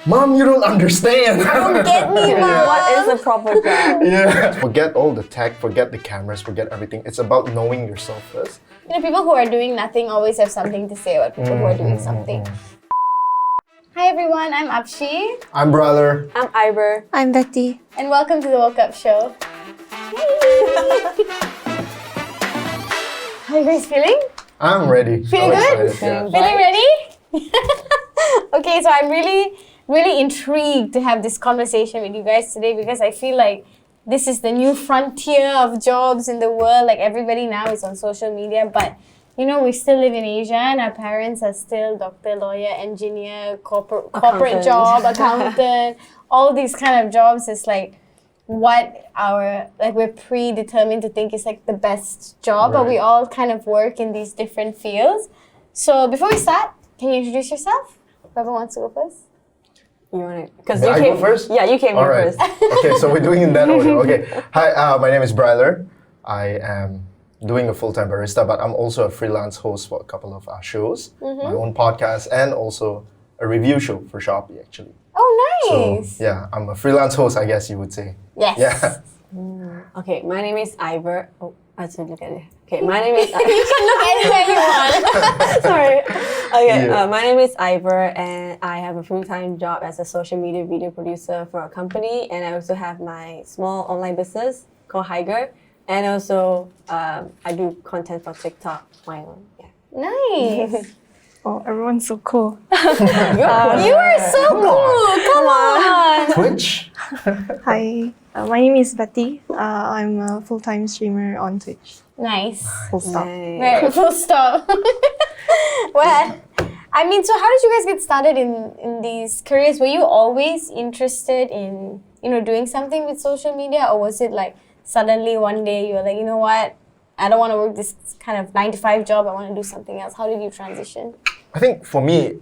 Mom, you don't understand. Don't get me, Mom. What is a proper job? Yeah. Forget all the tech, forget the cameras, forget everything. It's about knowing yourself first. People who are doing nothing always have something to say about people who are doing something. Hi everyone, I'm Apshi. I'm Brother. I'm Ivor. I'm Betty. And welcome to the Woke Up Show. How are you guys feeling? I'm ready. Feeling I'm good? excited, yeah. Feeling ready? Okay, so I'm really intrigued to have this conversation with you guys today because I feel like this is the new frontier of jobs in the world. Like everybody now is on social media, but we still live in Asia and our parents are still doctor, lawyer, engineer, corporate job, accountant. All these kind of jobs is like what we're predetermined to think is like the best job, but we all kind of work in these different fields. So before we start, can you introduce yourself? Whoever wants to go first. You want it? Because I go first? Yeah, you came in first. Okay, so we're doing in that order. Okay. Hi, my name is Bryler. I am doing a full-time barista, but I'm also a freelance host for a couple of shows, my own podcast, and also a review show for Shopee, actually. Oh, nice. So, yeah, I'm a freelance host, I guess you would say. Yes. Yeah. Okay, my name is Ivor. Oh, I should look at it. Okay, my name is... You can look anywhere you want. Sorry. Okay, Yeah. my name is Ivor and I have a full-time job as a social media video producer for a company, and I also have my small online business called Higer, and also I do content for TikTok, my own. Yeah. Nice. Oh, everyone's so cool. You are so cool. Come on. Twitch? Hi, my name is Betty. I'm a full-time streamer on Twitch. Nice. Full stop. Right, full stop. Well, I mean, so how did you guys get started in these careers? Were you always interested in, doing something with social media, or was it like suddenly one day you were like, you know what, I don't want to work this kind of 9-to-5 job, I want to do something else? How did you transition? I think for me,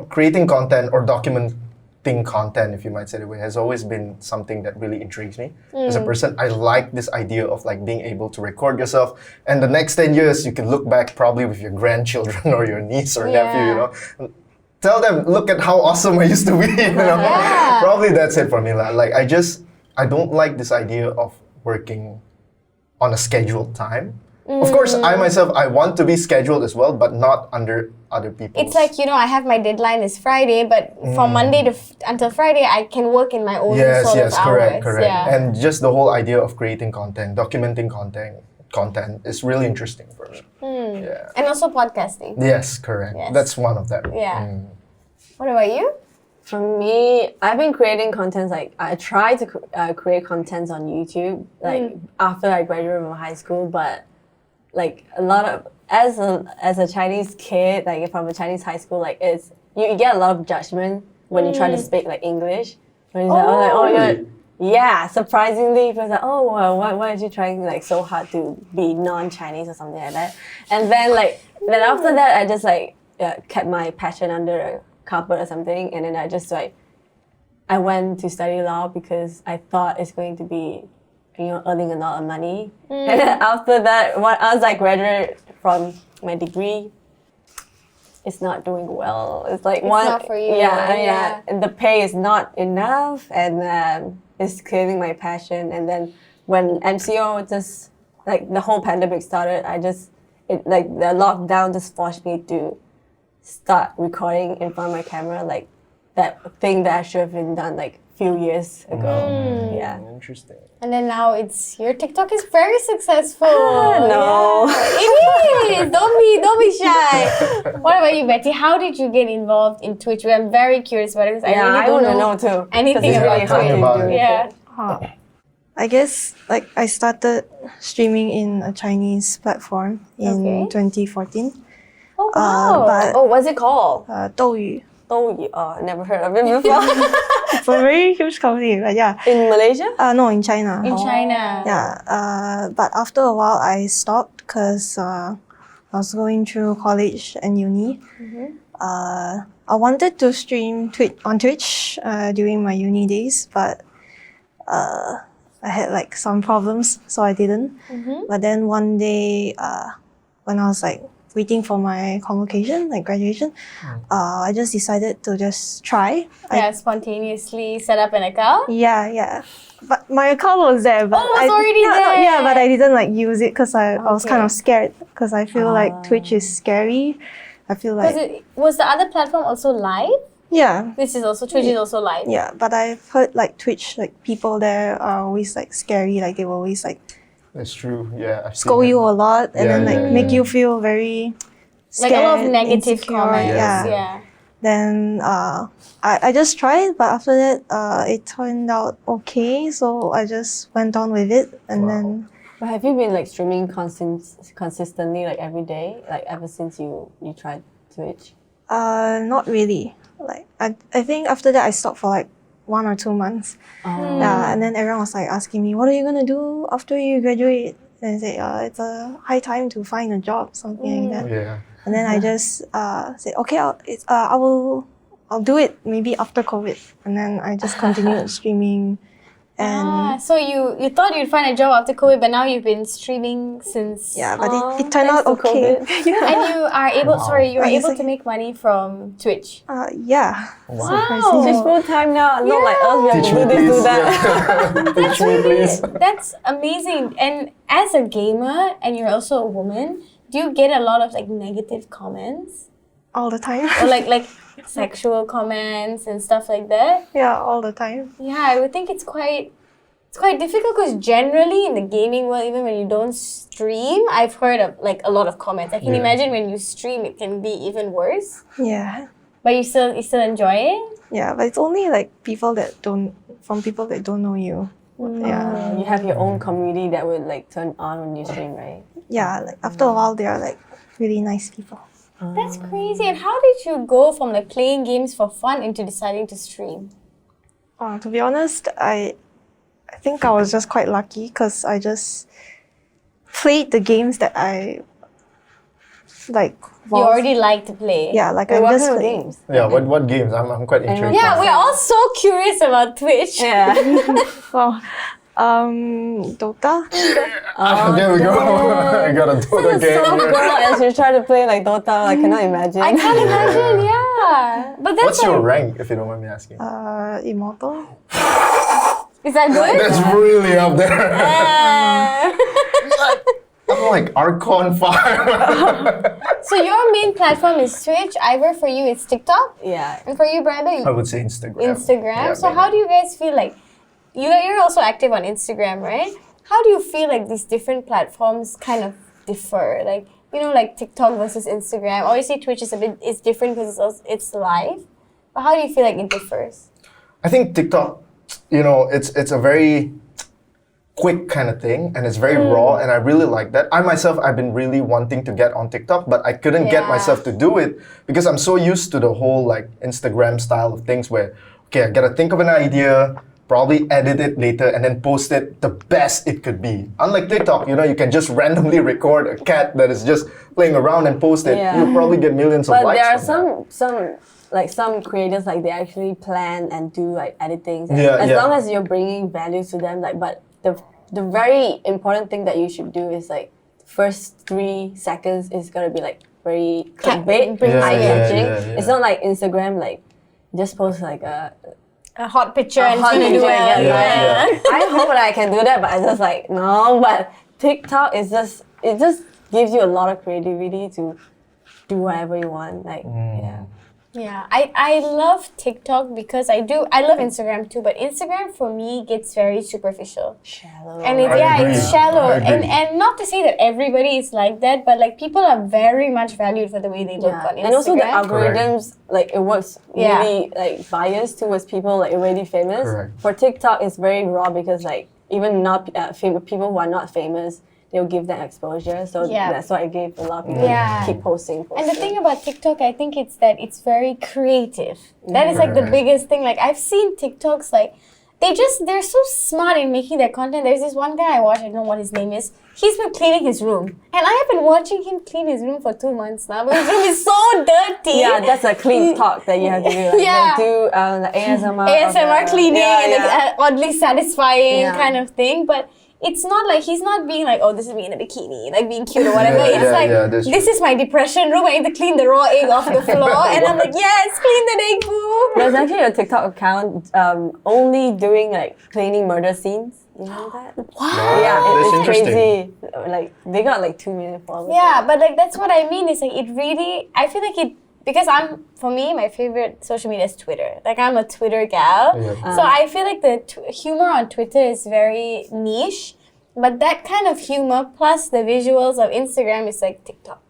creating content or documenting content, if you might say that way, has always been something that really intrigues me. As a person, I like this idea of like being able to record yourself, and the next 10 years you can look back probably with your grandchildren or your niece or nephew, tell them, look at how awesome I used to be, Yeah. Probably that's it for me. Like I don't like this idea of working on a scheduled time. Of course, I myself, I want to be scheduled as well, but not under other people. It's like, I have my deadline this Friday, but from Monday until Friday, I can work in my own sort of correct. hours. Yeah. And just the whole idea of creating content, documenting content is really interesting for me. Yeah. And also podcasting. Yes, correct. Yes. That's one of them. Yeah. What about you? For me, I've been creating content, like I try to create content on YouTube, like after I graduated from high school, but like a lot of, as a Chinese kid, like from a Chinese high school, like you get a lot of judgment when you try to speak like English. When you're like, oh, yeah, surprisingly, people are like, oh, well, why are you trying like so hard to be non-Chinese or something like that? And then after that, I just like kept my passion under a carpet or something, and then I went to study law because I thought it's going to be earning a lot of money. And then after that, once I graduated from my degree, it's not doing well. It's like It's not for you. Yeah. And the pay is not enough, and it's killing my passion. And then when MCO just like the whole pandemic started, the lockdown just forced me to start recording in front of my camera, like that thing that I should have been done like few years ago. Yeah. Interesting. And then now your TikTok is very successful. No. Yeah, it is. Don't be shy. What about you, Betty? How did you get involved in Twitch? I'm very curious about it because I really want to don't know too. anything about tell me Twitch. about it. Yeah. I guess like I started streaming in a Chinese platform in 2014. Oh wow. But What's it called? 斗语. Oh, I never heard of it before. It's a very huge company, but yeah. In Malaysia? No, in China. in China. Yeah. But after a while, I stopped because I was going through college and uni. I wanted to stream on Twitch during my uni days, but I had like some problems, so I didn't. But then one day, when I was like waiting for my convocation, like graduation, I just decided to just try. Yeah, spontaneously set up an account. Yeah. But my account was there, but Oh, it was already there. Yeah, but I didn't like use it because I was kind Okay. of scared because I feel like Twitch is scary. I feel like Was the other platform also live? yeah. This is also Twitch is also live. Yeah, but I've heard like Twitch, like people there are always like scary, like they will always like That's true. Yeah. I've seen scold it. you a lot and Yeah, then like yeah, make yeah. you feel very Like scared, a lot of negative insecure. comments. Yeah. Yeah. Then I just tried, but after that it turned out okay, so I just went on with it, and then But have you been like streaming consistently like every day, like ever since you tried Twitch? not really. Like I think after that I stopped for like 1 or 2 months. Yeah, and then everyone was like asking me, what are you gonna do after you graduate? And I said, it's a high time to find a job, something like that. Yeah. And then I just said, okay, I'll do it maybe after COVID. And then I just continued streaming. And So you thought you'd find a job after COVID, but now you've been streaming since. yeah, but it turned out thanks to okay. And you are able. Sorry, you are Wait a able to second. make money from Twitch. Yeah. Wow. She's full time now, not like us. We have Teach to me, do this, do please. that. Yeah. Teach me, please. That's amazing. And as a gamer, and you're also a woman, do you get a lot of like negative comments All the time. or like sexual comments and stuff like that? Yeah, all the time. Yeah, I would think it's quite difficult because generally in the gaming world, even when you don't stream, I've heard of like a lot of comments. I can Yeah. imagine when you stream, it can be even worse. Yeah. But you still enjoy it. Yeah, but it's only like people that don't know you. Yeah. You have your own community that would like turn on when you stream, right? Yeah, like after a while they are like really nice people. That's crazy. And how did you go from like playing games for fun into deciding to stream? To be honest, I think I was just quite lucky because I just played the games that I like. You already like to play. Yeah, like Wait, I what just kind of played. games? Yeah. What games? I'm quite intrigued. Yeah, we're all so curious about Twitch. Yeah. Well, Dota. There we go. I got a Dota game Some here. girl and she tried to play like Dota. I cannot imagine. I can't imagine, yeah. But that's What's your rank, if you don't mind me asking? Immortal. is that good? That's really up there. Uh, I'm like Archon 5. so your main platform is Twitch. Ivor, for you it's TikTok. Yeah. And for you, Brother, I would say Instagram. Instagram. Yeah, So mainly. how do you guys feel like you're also active on Instagram, right? How do you feel like these different platforms kind of differ? Like, you know, like TikTok versus Instagram. Obviously Twitch is different because it's live. But how do you feel like it differs? I think TikTok, it's a very quick kind of thing and it's very raw and I really like that. I myself, I've been really wanting to get on TikTok, but I couldn't get Yeah. myself to do it because I'm so used to the whole like Instagram style of things where, okay, I gotta think of an idea, probably edit it later and then post it the best it could be. Unlike TikTok, you can just randomly record a cat that is just playing around and post it. Yeah. You'll probably get millions of But likes there are from that. some creators like they actually plan and do like editings. Yeah, as yeah. long as you're bringing value to them, like but the very important thing that you should do is like first 3 seconds is gonna be like very clickbait, Yeah, eye yeah, catching. yeah. It's not like Instagram like just post like a hot picture and it's hot gonna do picture, well. yeah. I hope that I can do that, but I just like no. But TikTok is it just gives you a lot of creativity to do whatever you want. Like yeah. Yeah, I love TikTok because I love Instagram too, but Instagram for me gets very superficial. Shallow. And it's I agree. it's shallow. I agree. And not to say that everybody is like that, but like people are very much valued for the way they look on Instagram. And also the algorithms, like it works Yeah. really like biased towards people like already famous. Correct. For TikTok, it's very raw because like even not people who are not famous, they'll give them exposure. So Yeah. that's why I gave a lot of people Yeah. keep posting. And the thing about TikTok, I think it's that it's very creative. That is like the Right. biggest thing. Like I've seen TikToks like they're so smart in making their content. There's this one guy I watch, I don't know what his name is. He's been cleaning his room. And I have been watching him clean his room for 2 months now. But his room is so dirty. Yeah, that's a clean talk that you have to do. Like, Yeah. They do the ASMR. ASMR cleaning and like, oddly satisfying Yeah. kind of thing. But it's not like he's not being like, oh, this is me in a bikini, like being cute or whatever. Yeah, It's like, that's this is my depression room. I need to clean the raw egg off the floor. And I'm like, yes, clean that egg, boo. There's actually a TikTok account only doing like cleaning murder scenes. You know that? What? Yeah, That's it's interesting. crazy. Like they got like 2 million followers. Yeah, but like that's what I mean. It's like it really. I feel like it because for me, my favorite social media is Twitter. Like I'm a Twitter gal, Yeah. so I feel like the humor on Twitter is very niche. But that kind of humor plus the visuals of Instagram is like TikTok.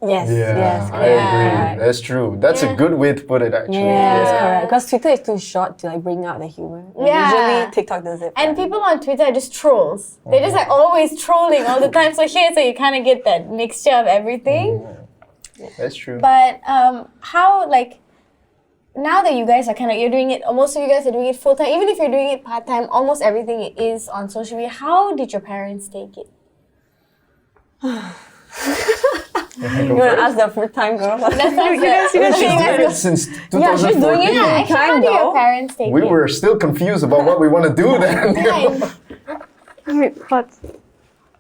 Yes. Yeah, Yes. I correct. agree. That's true. That's a good way to put it, actually. Yes, Yeah. correct. Because Twitter is too short to like bring out the humor. And Yeah. Usually TikTok does it. And people on Twitter are just trolls. They're just like always trolling all the time. So you kind of get that mixture of everything. That's true. But how like now that you guys are kind of you're doing it, most of you guys are doing it full time. Even if you're doing it part time, almost everything is on social media. How did your parents take it? You want to ask the full-time girl? That's not fair. She's doing it since 2014. Yeah, she's doing it. Yeah, actually, how do your parents take We it? were still confused about what we want to do then. you know? But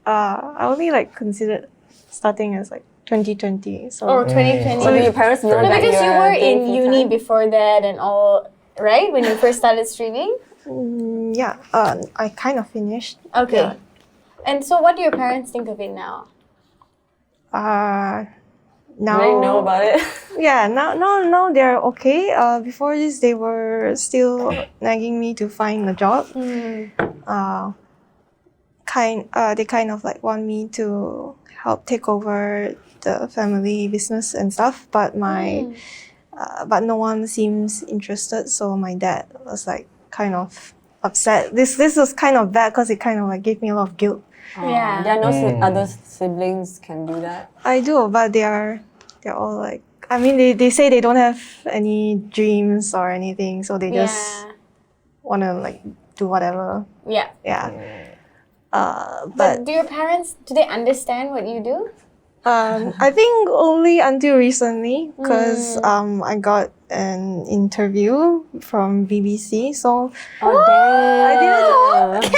I only like considered starting as like 2020. So Or 2020. So your parents know No, that because you you're were doing in uni full-time? before that and all, right? When you first started streaming? yeah, I kind of finished. Okay. Yeah. And so what do your parents think of it now? Now They know about it. Yeah, now they're okay. Before this, they were still nagging me to find a job. They kind of like want me to help take over the family business and stuff, but but no one seems interested. So my dad was like kind of upset. This was kind of bad because it kind of like gave me a lot of guilt. Yeah. There are no other siblings can do that. I do, but they're all like, I mean, they say they don't have any dreams or anything, so they just want to like do whatever. Yeah. Yeah. But But do your parents, do they understand what you do? I think only until recently, because I got an interview from BBC, so Oh, damn. I didn't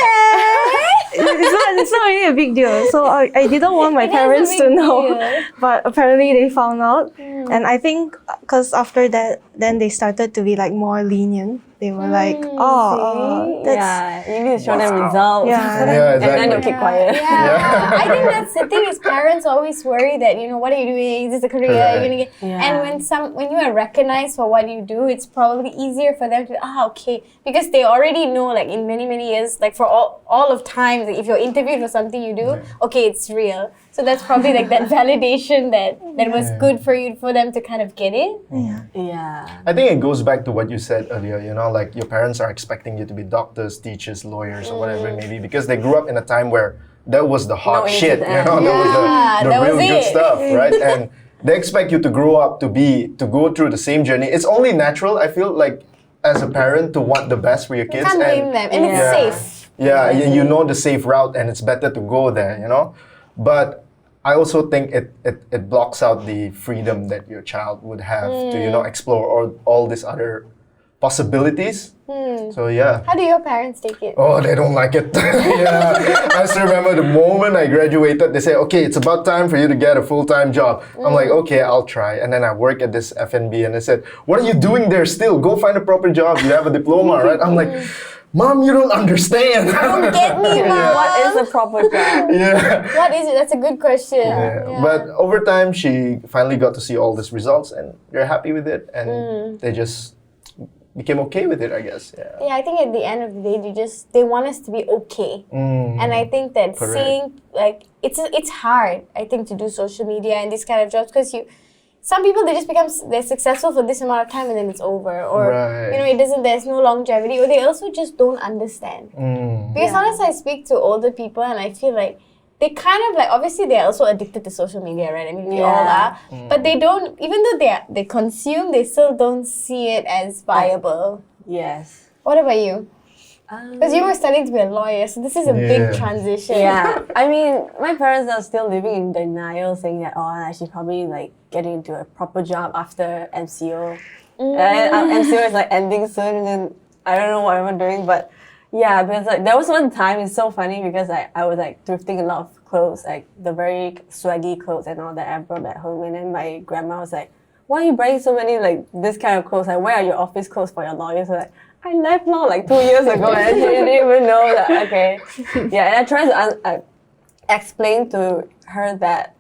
it's not really a big deal. So I didn't want my It is a parents big to know, deal. but apparently they found out. And I think because after that, then they started to be like more lenient. They were like, that's Yeah, you need to show them results. Yeah. Yeah, And then they'll exactly. keep quiet. Yeah. I think that's the thing is parents always worry that, what are you doing? Is this a career? You're gonna get Yeah. and when you are recognized for what you do, it's probably easier for them to okay. Because they already know like in many, many years, like for all of time, like, if you're interviewed for something you do, okay, it's real. So that's probably like that validation that was good for them to kind of get it. Yeah. I think it goes back to what you said earlier, like your parents are expecting you to be doctors, teachers, lawyers, or whatever it may be, because they grew up in a time where that was the hot No shit, internet. that Yeah, was the that real was good it. stuff, right? And they expect you to grow up to go through the same journey. It's only natural, I feel like, as a parent to want the best for your kids. Can't blame them. And it's Yeah. safe. Yeah, you know the safe route and it's better to go there, But I also think it blocks out the freedom that your child would have to, explore all these other possibilities. So yeah. How do your parents take it? Oh, they don't like it. Yeah. I still remember the moment I graduated, they said, okay, it's about time for you to get a full-time job. I'm like, okay, I'll try. And then I work at this F&B and they said, what are you doing there still? Go find a proper job. You have a diploma, right? I'm like, Mom, you don't understand. Don't get me, Mom. What is a proper job? Yeah. What is it? That's a good question. Yeah. But over time, she finally got to see all these results and they're happy with it. And they just became okay with it, I guess. Yeah. Yeah, I think at the end of the day, they want us to be okay. And I think that Correct. seeing, like, it's hard, I think, to do social media and these kind of jobs because some people, they're successful for this amount of time and then it's over. Or, Right. there's no longevity. Or they also just don't understand. Because sometimes I speak to older people and I feel like they kind of like, obviously they're also addicted to social media, right? I mean, we all are. But they don't, even though they consume, they still don't see it as viable. Yes. What about you? Because you were studying to be a lawyer, so this is a big transition. Yeah, I mean, my parents are still living in denial, saying that, I should probably like get into a proper job after MCO. And MCO is like ending soon, and then I don't know what I'm doing, but Yeah, because like there was one time, it's so funny because I was like thrifting a lot of clothes, like the very swaggy clothes and all that I brought back home, and then my grandma was like, "Why are you buying so many like this kind of clothes? Like, where are your office clothes for your lawyers?" So like, I left law like 2 years ago, and she didn't even know that. Okay, yeah, and I tried to explain to her that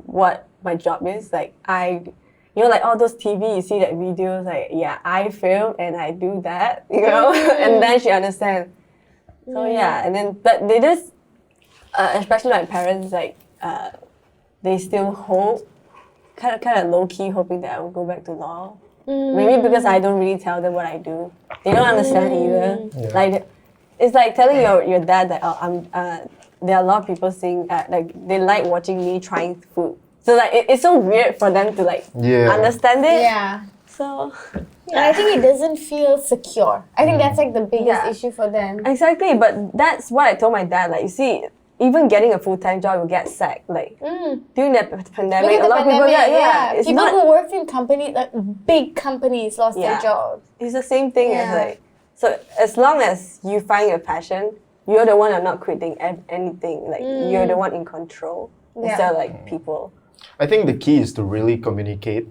what my job is. Like you know, like all those TV, you see that videos, like, yeah, I film and I do that, you know, and then she understands. So yeah, and then, but they just, especially my parents, like, they still hope, kind of low-key hoping that I will go back to law. Maybe because I don't really tell them what I do. They don't understand either. Yeah. Like, it's like telling your dad that, there are a lot of people saying, like, they like watching me trying food. So like it's so weird for them to like understand it. Yeah. So And I think it doesn't feel secure. I think that's like the biggest issue for them. exactly, but that's what I told my dad. Like, you see, even getting a full-time job will get sacked. Like during that pandemic, Because a lot of people get It's people not. who worked in companies, like big companies, lost their jobs. It's the same thing as like. So as long as you find your passion, you're the one. I'm not quitting anything. Like you're the one in control instead of like people. I think the key is to really communicate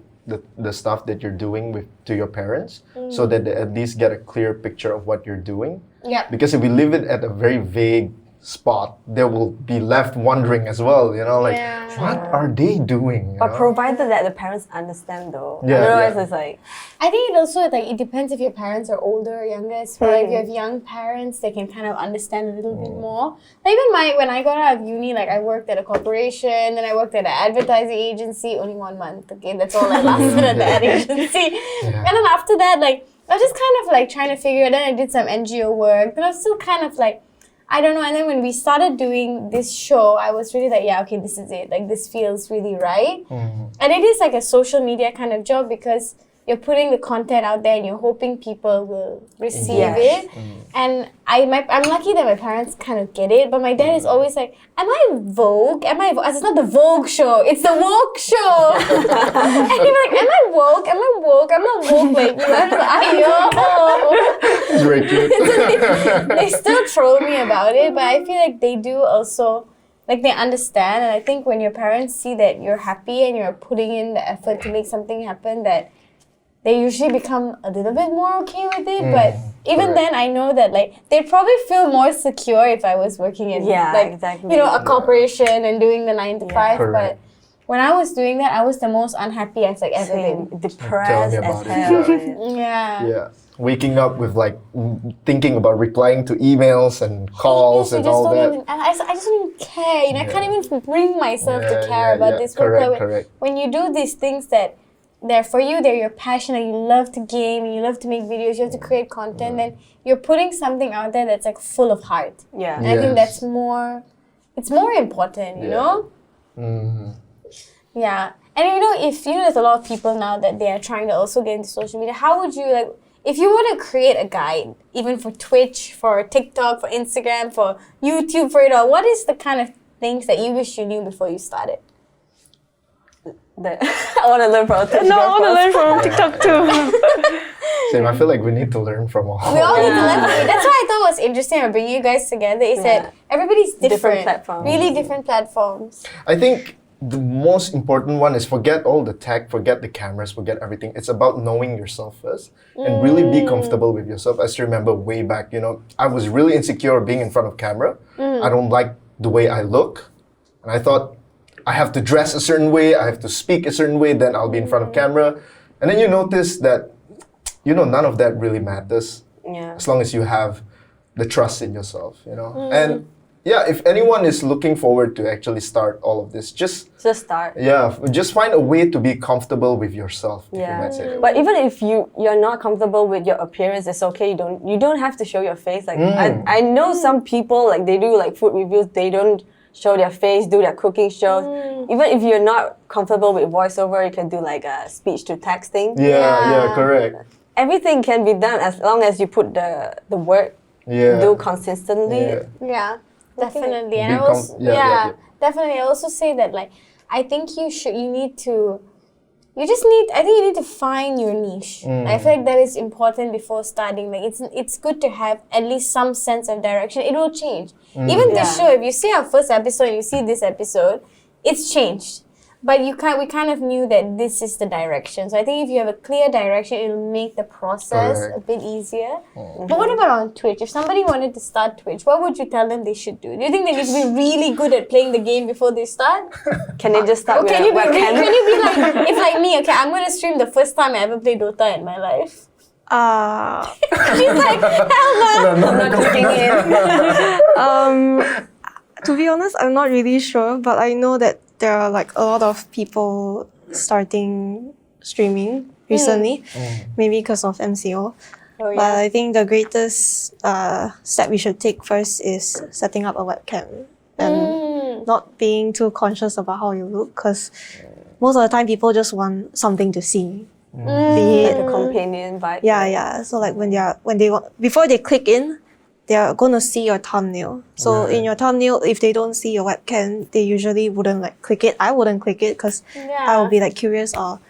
the stuff that you're doing to your parents so that they at least get a clear picture of what you're doing. Yeah. Because if we leave it at a very vague spot, they will be left wondering as well, you know, like, what are they doing? You But know? provided that the parents understand though. Yeah, Otherwise yeah. it's like, I think it also like it depends if your parents are older or younger as well. If you have young parents, they can kind of understand a little bit more. Like even when I got out of uni, like I worked at a corporation, then I worked at an advertising agency, only 1 month. Okay, that's all I lasted at that agency. And then after that, like I was just kind of like trying to figure it out. Then I did some NGO work. Then I was still kind of like, I don't know. And then when we started doing this show, I was really like, yeah, okay, this is it. Like, this feels really right. And it is like a social media kind of job because you're putting the content out there and you're hoping people will receive it. And I'm lucky that my parents kind of get it. But my dad is always like, am I Vogue? Am I Vogue? I said, it's not the Vogue show. It's the woke show. And he'd be like, am I woke? Am I woke? I'm not woke like you. I'm like, It's very cute. they still troll me about it, but I feel like they do also, like they understand. And I think when your parents see that you're happy and you're putting in the effort to make something happen, that they usually become a little bit more okay with it. But even then, I know that like they'd probably feel more secure if I was working in you know, a corporation and doing the 9 to 5. Correct. But when I was doing that, I was the most unhappy I've like ever been. depressed Tell me as about hell. Yeah. Waking up with like thinking about replying to emails and calls and all that. I just don't even care. You know, I can't even bring myself to care about this. Correct. When you do these things that they're for you, they're your passion, and you love to game, and you love to make videos, you have to create content, then you're putting something out there that's like full of heart. Yeah. And I think that's more, it's more important, you know? Yeah. And you know, if you know, there's a lot of people now that they are trying to also get into social media, how would you like, if you were to create a guide, even for Twitch, for TikTok, for Instagram, for YouTube, for it all, what is the kind of things that you wish you knew before you started? I want to learn from TikTok. No, I want to learn from TikTok too. Same, I feel like we need to learn from all. We all need to learn from it. That's why I thought was interesting about bringing you guys together is that everybody's different. platforms. Really different platforms. I think the most important one is forget all the tech, forget the cameras, forget everything. It's about knowing yourself first and really be comfortable with yourself. I still remember way back, you know, I was really insecure being in front of camera. I don't like the way I look. And I thought, I have to dress a certain way, I have to speak a certain way, then I'll be in front of camera. And then you notice that, you know, none of that really matters as long as you have the trust in yourself, you know. And yeah, if anyone is looking forward to actually start all of this, just start. Yeah, just find a way to be comfortable with yourself, if you might say. But even if you're not comfortable with your appearance, it's okay. You don't have to show your face. Like I know some people, like they do like food reviews, they don't show their face, do their cooking shows. Even if you're not comfortable with voiceover, you can do like a speech to text thing. Yeah, correct. Everything can be done as long as you put the work, do consistently. Yeah, definitely. And Be I also, definitely. I also say that like, I think you need to I think you need to find your niche. I feel like that is important before starting. Like it's good to have at least some sense of direction. It will change. Even this show, if you see our first episode and you see this episode, it's changed. But we kind of knew that this is the direction. So I think if you have a clear direction, it'll make the process a bit easier. But what about on Twitch? If somebody wanted to start Twitch, what would you tell them they should do? Do you think they need to be really good at playing the game before they start? Can they just start with Can you be webcam? if like me, okay, I'm gonna stream the first time I ever played Dota in my life. She's like, hell no. I'm not clicking in. To be honest, I'm not really sure, but I know that there are like a lot of people starting streaming recently, maybe because of MCO. Oh, But I think the greatest step we should take first is setting up a webcam and not being too conscious about how you look, because most of the time people just want something to see. Be it, Like a companion vibe. yeah. So like before they click in, they are going to see your thumbnail. So in your thumbnail, if they don't see your webcam, they usually wouldn't like click it. I wouldn't click it because I will be like curious or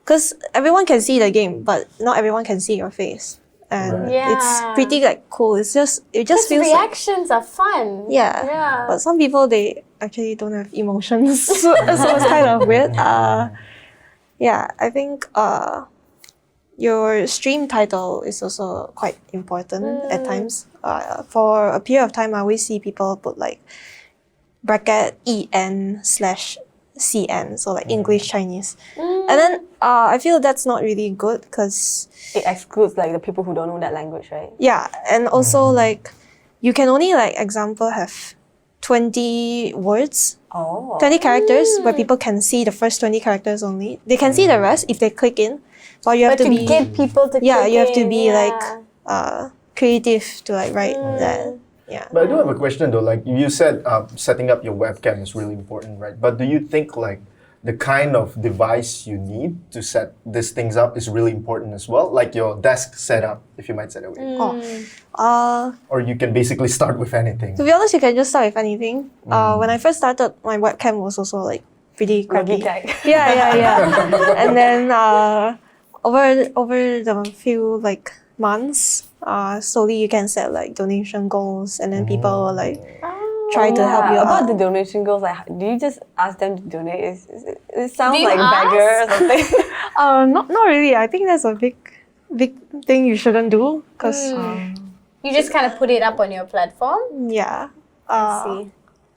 because everyone can see the game, but not everyone can see your face. And it's pretty like cool. It just feels reactions are fun. yeah. But some people, they actually don't have emotions. so it's kind of weird. Yeah, I think your stream title is also quite important at times. For a period of time, I always see people put like bracket EN/CN, so like English, Chinese. And then I feel that's not really good because It excludes like the people who don't know that language, right? yeah, and also like you can only like example have 20 words, 20 characters, where people can see the first 20 characters only. They can see the rest if they click in, but you have But to be get people to yeah, click you have to in, be like creative to like write that. Yeah. But I do have a question though. Like you said, setting up your webcam is really important, right? But do you think like the kind of device you need to set these things up is really important as well? Like your desk setup, if you might say that way. Or you can basically start with anything. To be honest, you can just start with anything. When I first started, my webcam was also like pretty crappy. Logitech. Yeah. And then over the few like months, slowly you can set like donation goals, and then people will like try to help you About out. the donation goals, like, do you just ask them to donate? It sounds Do you like ask? beggar or something. Not really. I think that's a big thing you shouldn't do because You just kind of put it up on your platform. yeah. See.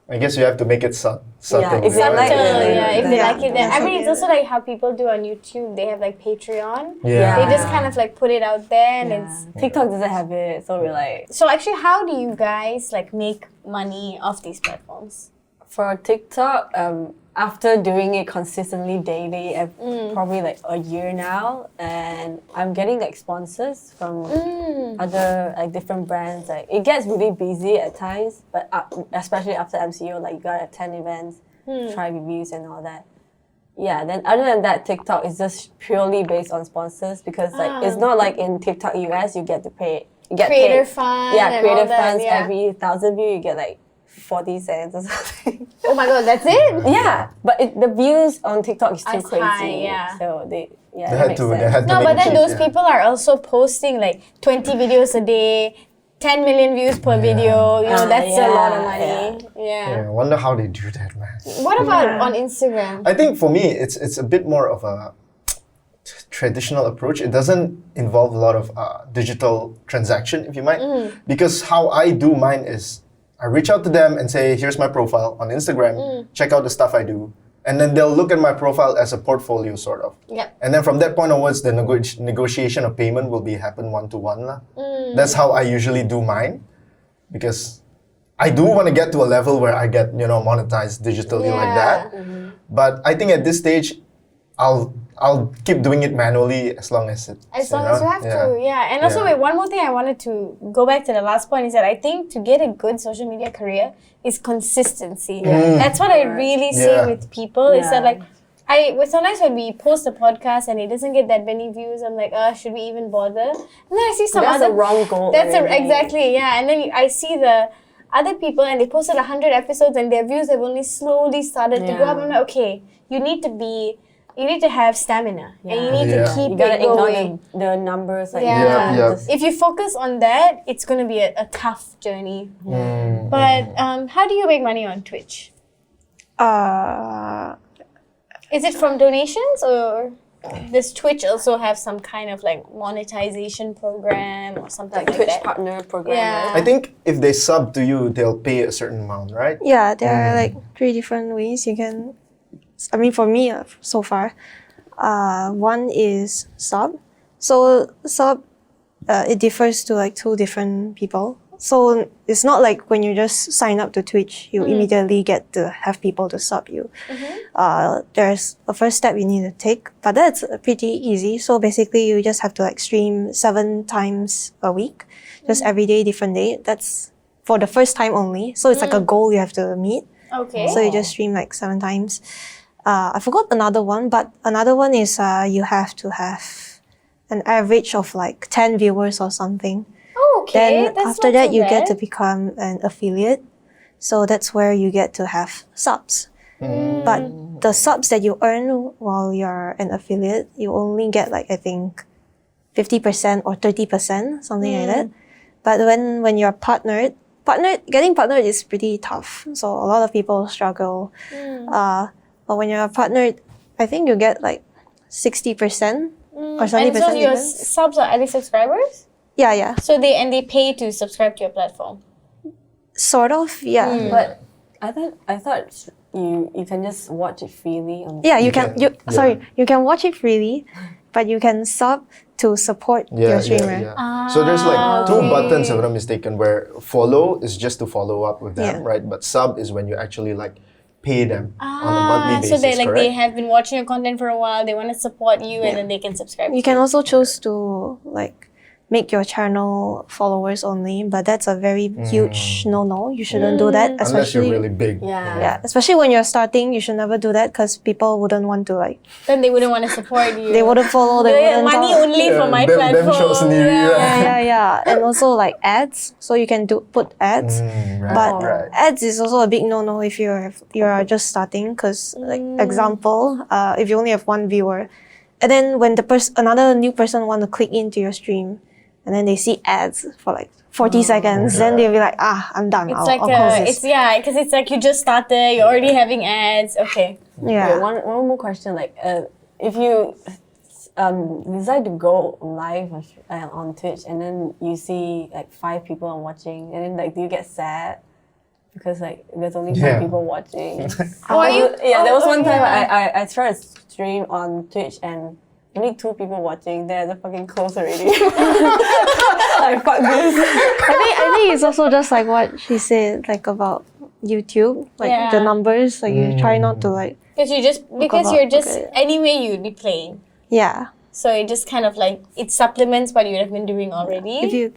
I guess you have to make it subtle. if they like Subtle, it, if they Yeah. like it, then I mean, it's Yeah. also like how people do on YouTube. They have like Patreon. Yeah. They just kind of like put it out there, and it's. TikTok doesn't have it, so we're like, So actually, how do you guys like make money off these platforms? for TikTok, after doing it consistently daily, probably like a year now, and I'm getting like sponsors from other like different brands. Like it gets really busy at times, but especially after MCO, like you gotta attend events, try reviews and all that. Yeah, then other than that, TikTok is just purely based on sponsors because like it's not like in TikTok US you get to pay. You get Creator paid. fund. Yeah, and creator all that, funds. yeah. Every 1,000 views you get like 40 cents or something. Oh my god, that's it. Yeah, but the views on TikTok is too It's crazy. high, yeah. So that They had makes to. They sense. had to No, make but it then cheap, those yeah. people are also posting like 20 videos a day, 10 million views per video. You know, that's a lot of money. Yeah, I wonder how they do that, man. What about on Instagram? I think for me, it's a bit more of a traditional approach. It doesn't involve a lot of digital transaction, if you might, because how I do mine is I reach out to them and say, here's my profile on Instagram, check out the stuff I do. And then they'll look at my profile as a portfolio, sort of. Yep. And then from that point onwards, the negotiation of payment will be happen one-to-one. That's how I usually do mine, because I do want to get to a level where I get, monetized digitally like that. But I think at this stage, I'll keep doing it manually as long as it. As long as you have to, yeah. And also, wait, one more thing I wanted to go back to the last point is that I think to get a good social media career is consistency. That's what I really see with people. Is that like, sometimes when we post a podcast and it doesn't get that many views, I'm like, should we even bother? And then I see some That's other a wrong goal. exactly, yeah. And then I see the other people and they posted 100 episodes and their views have only slowly started to go up. I'm like, okay, you need to be you need to have stamina and you need to Yeah. keep You gotta it ignore going. the numbers. Like, Yeah. you can't Yeah. just- If you focus on that, it's going to be a tough journey. But how do you make money on Twitch? Is it from donations or does Twitch also have some kind of like monetization program or something like like Twitch that? partner program. Yeah. Right? I think if they sub to you, they'll pay a certain amount, right? Yeah, there are like 3 different ways you can. I mean, for me, so far, one is sub. So sub, it differs to like 2 different people. So it's not like when you just sign up to Twitch, you immediately get to have people to sub you. There's a first step you need to take, but that's pretty easy. So basically, you just have to like stream 7 times a week, just every day, different day. That's for the first time only. So it's like a goal you have to meet. Okay. So you just stream like 7 times. I forgot another one, but another one is you have to have an average of like 10 viewers or something. Oh, okay. Then That's after not that, too you get to bad. become an affiliate. So that's where you get to have subs. But the subs that you earn while you're an affiliate, you only get like, I think, 50% or 30%, something like that. But when you're getting partnered is pretty tough. So a lot of people struggle. But when you're partnered, I think you get like 60% or 70%. And so your even. subs are added subscribers? Yeah. So they pay to subscribe to your platform. Sort of, yeah. But I thought you can just watch it freely on. Yeah, you can- can. You can watch it freely, but you can sub to support your streamer. So there's like 2 okay. buttons, if I'm not mistaken, where follow is just to follow up with them, Yeah. right? But sub is when you actually like pay them on a monthly basis, So they correct? have been watching your content for a while, they want to support you and then they can subscribe to You can also choose to like make your channel followers only, but that's a very huge no. You shouldn't do that, Unless especially you're really big. Yeah. especially when you're starting. You should never do that because people wouldn't want to like. Then they wouldn't want to support you. They wouldn't follow. They Yeah, wouldn't money talk. only for my them platform. shows sendiri, yeah. Yeah, and also like ads. So you can put ads. Right, But right. ads is also a big no if you're just starting. Because like example, if you only have 1 viewer, and then when another new person want to click into your stream, and then they see ads for like 40 seconds, then they'll be like, I'm done. It's I'll like close this. because it's like you just started, you're already having ads. Okay. Yeah. Wait, one more question. Like, if you decide to go live on Twitch and then you see like 5 people are watching, and then like, do you get sad? Because like there's only 5 Yeah. people watching. Are you? Yeah, there was one time yeah. I tried to stream on Twitch and only 2 people watching. Then I fucking close already. Like, fuck this. I think it's also just like what she said, like about YouTube, like the Yeah. numbers. Like you try not to like, Because about- you're just okay. anyway you'd be playing. yeah. So it just kind of like it supplements what you have been doing already. If you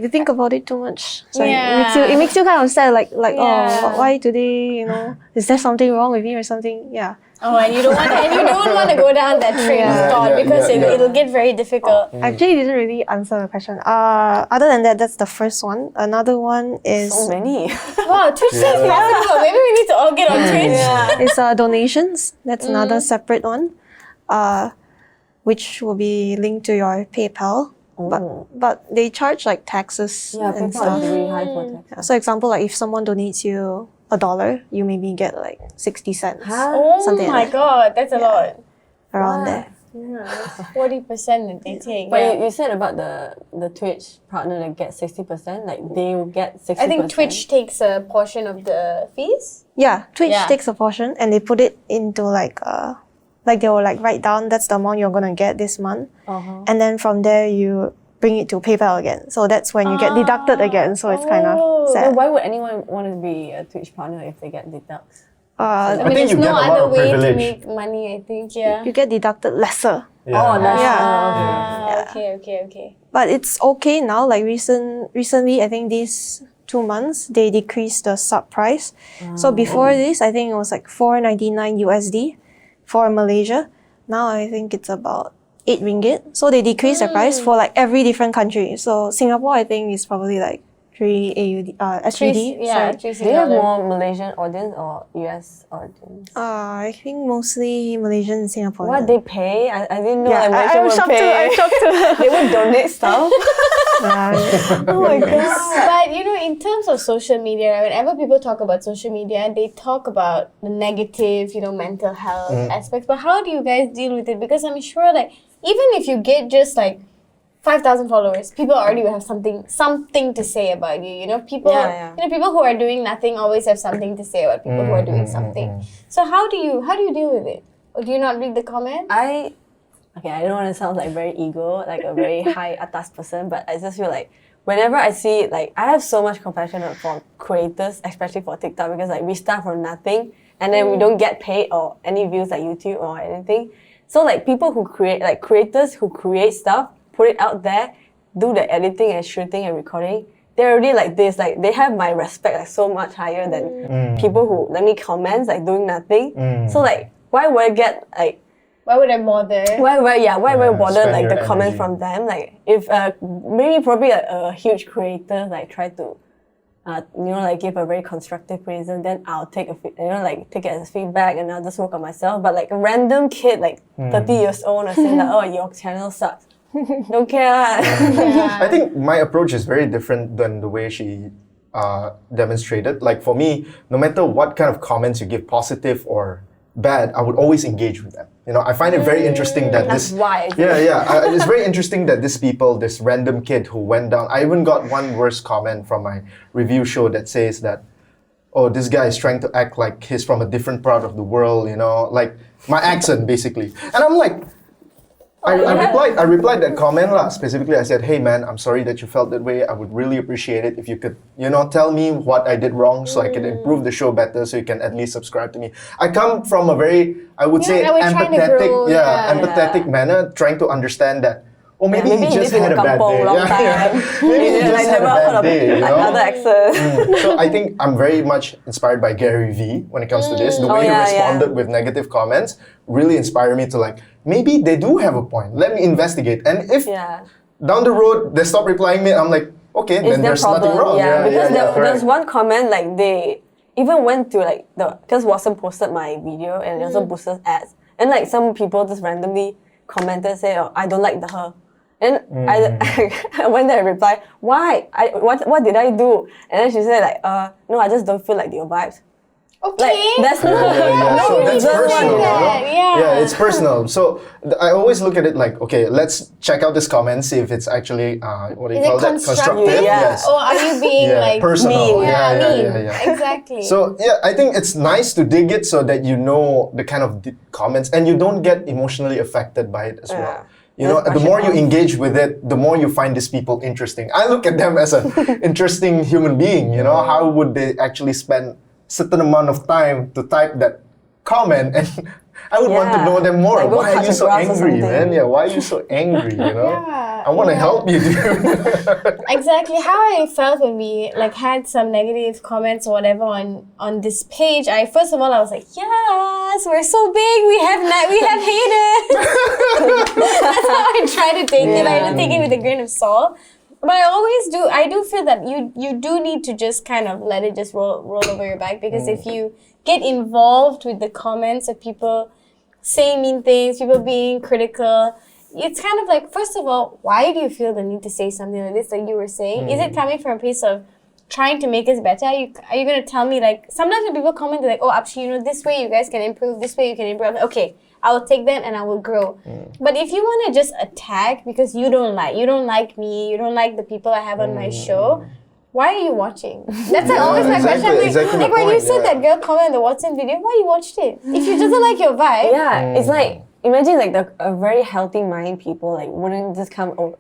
think about it too much, so Yeah. it makes you kind of sad. Like Yeah. oh, why today? Is there something wrong with me or something? Yeah. Oh, and you don't want to go down that train of Yeah. thought because yeah. it'll get very difficult. Actually, didn't really answer the question. Other than that, that's the first one. Another one is So many. Wow, Twitch says possible. Maybe we need to all get on Twitch. is donations. That's another separate one, which will be linked to your PayPal. But they charge like taxes Yeah, and PayPal stuff. is really high for tax. Yeah, so example, like if someone donates you $1, you maybe get like 60 cents, Oh something my like god, that's a lot. around there. Yeah, 40% that they take. But yeah. you said about the Twitch partner that gets 60%, like they will get 60%. I think Twitch takes a portion of the fees. Yeah, Twitch Yeah. takes a portion and they put it into like they will like write down that's the amount you're gonna get this month, and then from there you bring it to PayPal again. So that's when you get deducted again. So it's kind of So sad. why would anyone want to be a Twitch partner if they get deducts? I I mean, think there's you no get a lot other of way to privilege. make money, I think, yeah. You get deducted lesser. Oh, that's Okay. But it's okay now. Like recently, I think these 2 months they decreased the sub price. So before this, I think it was like $4.99 USD for Malaysia. Now I think it's about 8 ringgit. So they decreased the price for like every different country. So Singapore, I think, is probably like 3 AUD, SGD. Yeah, sorry. 3 Do you have dollar. more Malaysian audience or US audience? I think mostly Malaysian and Singaporean. What they pay? I didn't know Yeah, like I Malaysian was would shocked too. pay. I'm shocked too. They would donate stuff. Oh my god. But you know, in terms of social media, right, whenever people talk about social media, they talk about the negative, you know, mental health aspects. But how do you guys deal with it? Because I'm sure, like, even if you get just like 5,000 followers, people already will have something to say about you. You know, people, you know, people who are doing nothing always have something to say about people who are doing something. So how do you deal with it? Or do you not read the comments? I don't want to sound like very ego, like a very high atas person, but I just feel like whenever I see it, like I have so much compassion for creators, especially for TikTok, because like we start from nothing and then we don't get paid or any views like YouTube or anything. So like people who create, like creators who create stuff, put it out there, do the editing and shooting and recording, they're already like this, like they have my respect like so much higher than people who let me comments like doing nothing. So like why would I get like Why would I bother? why would I bother spend like your the comments energy. from them? Like if maybe probably a huge creator like try to you know, like give a very constructive criticism, then I'll take like take it as feedback and I'll just work on myself. But like a random kid like 30 years old and saying that, oh, your channel sucks. Don't care lah. I think my approach is very different than the way she demonstrated. Like for me, no matter what kind of comments you give, positive or bad, I would always engage with them. You know, I find it very interesting that That's this. why. It's very interesting that this random kid who went down. I even got one worse comment from my review show that says that, oh, this guy is trying to act like he's from a different part of the world. You know, like my accent basically. And I'm like, I replied that comment lah. Specifically, I said, hey man, I'm sorry that you felt that way. I would really appreciate it if you could, you know, tell me what I did wrong so I can improve the show better so you can at least subscribe to me. I come from a very, I would say, I was trying to empathetic, grow, empathetic manner, trying to understand that, oh, maybe he maybe just he lived had a in a bad kampong day. long time. Maybe he just had a bad day, you know? Another accent. So I think I'm very much inspired by Gary Vee when it comes to this. The way he responded with negative comments really inspired me to like, maybe they do have a point. Let me investigate. And if down the road they stop replying me, I'm like, okay, then there's nothing wrong. Because there's correct. one comment like they even went to like because Watson posted my video and it also boosted ads. And like some people just randomly commented say, oh, I don't like her. And I went there and replied, why? What did I do? And then she said like, no, I just don't feel like your vibes. Okay. Like, that's So that's personal, you know? Yeah, it's personal. So I always look at it like, okay, let's check out this comment, see if it's actually what do you call that? Constructive. Yes. Or are you being like personal? mean? Yeah. Exactly. So yeah, I think it's nice to dig it so that you know the kind of comments and you don't get emotionally affected by it as well. You know, the more you engage with it, the more you find these people interesting. I look at them as an interesting human being. You know, how would they actually spend certain amount of time to type that comment? And I would want to know them more. Like, why are you so angry, man? Yeah, why are you so angry? You know, I want to help you, dude. Exactly how I felt when we like had some negative comments or whatever on this page. First of all I was like, yes, we're so big. We have haters. That's how I try to take it. I had to take it with a grain of salt. But I do feel that you do need to just kind of let it just roll over your back, because if you get involved with the comments of people saying mean things, people being critical, it's kind of like, first of all, why do you feel the need to say something like this, like you were saying? Is it coming from a place of trying to make us better? Are you going to tell me, like, sometimes when people comment, they're like, oh, Apshi, you know, this way you guys can improve, this way you can improve. Like, okay, I will take that and I will grow. But if you want to just attack because you don't like me, you don't like the people I have on my show, why are you watching? That's always my question. Like when you said that girl comment on the Watson video, why you watched it? If you just don't like your vibe. Yeah, it's like, imagine like a very healthy mind people like wouldn't just come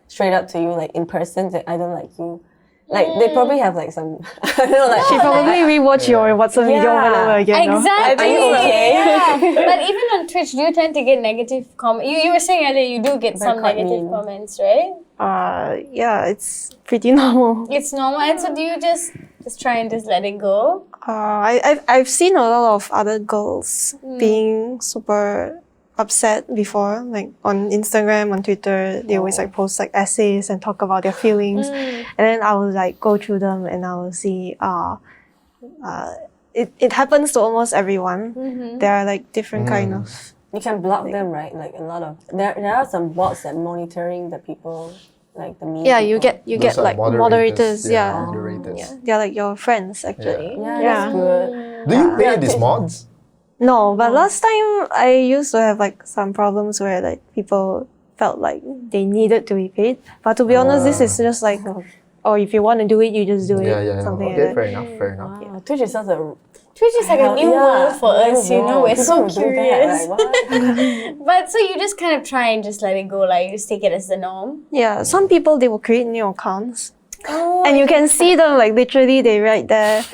straight up to you like in person say, I don't like you. Like they probably have like some, I don't know, like She probably rewatch your WhatsApp video over and over again. No? Exactly. Are you okay? Yeah. But even on Twitch, do you tend to get negative comments? You were saying earlier you do get some quite negative mean. comments, right? Yeah, it's pretty normal. It's normal. And so do you just try and just let it go? I've seen a lot of other girls being super upset before, like on Instagram, on Twitter, they always like post like essays and talk about their feelings, and then I will like go through them and I will see it happens to almost everyone. There are like different kind of. You can block them, right? Like a lot of there are some bots that monitoring the people, like the media. Yeah, people. you get like moderators. Yeah. Moderators. Yeah, they're like your friends actually. Yeah, that's good. Do you pay these mods? No, but last time I used to have like some problems where like people felt like they needed to be paid. But to be honest, this is just like, oh, if you want to do it, you just do it. Yeah. Something Okay, like fair that. enough, fair enough. Wow, Twitch is such a Twitch is like a new world for us, you know. We're so People do that, curious. like, what? But so you just kind of try and just let it go, like you just take it as the norm. Yeah, some people they will create new accounts. Oh, And you can see them like literally they write their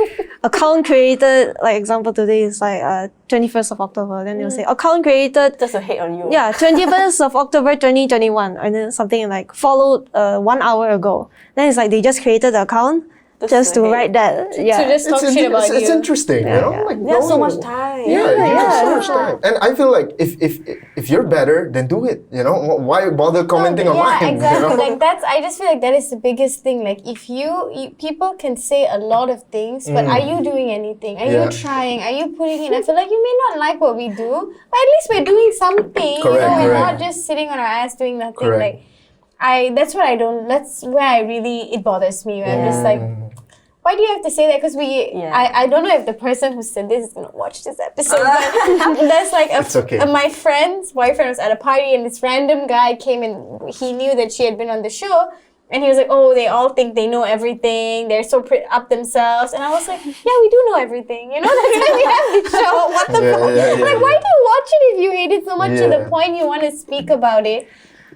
account created, like example today is like 21st of October. Then they'll say account created, Just a hate on you. yeah, 21st of October 2021. And then something like followed 1 hour ago. Then it's like they just created the account just to hate. write that. Yeah. to just talk shit about It's you. interesting, you know? Like, They have so no- much time. Yeah, you have so much time. And I feel like if you're better, then do it. You know, why bother commenting on mine? Yeah, exactly. You know? Like I just feel like that is the biggest thing. Like if you people can say a lot of things, but are you doing anything? Are Yeah. you trying? Are you putting in? I feel like you may not like what we do, but at least we're doing something. Correct, you know, we're correct. not just sitting on our ass doing nothing. Correct. Like that's what I don't. That's where I really it bothers me. Where I'm just like. Why do you have to say that? Because I don't know if the person who said this is gonna watch this episode. But there's like It's okay. my friend's boyfriend was at a party and this random guy came and he knew that she had been on the show and he was like, oh, they all think they know everything. They're so up themselves. And I was like, yeah, we do know everything. You know, that's why we have this show. What the fuck? Yeah. Like, why do you watch it if you hate it so much to the Yeah. point you want to speak about it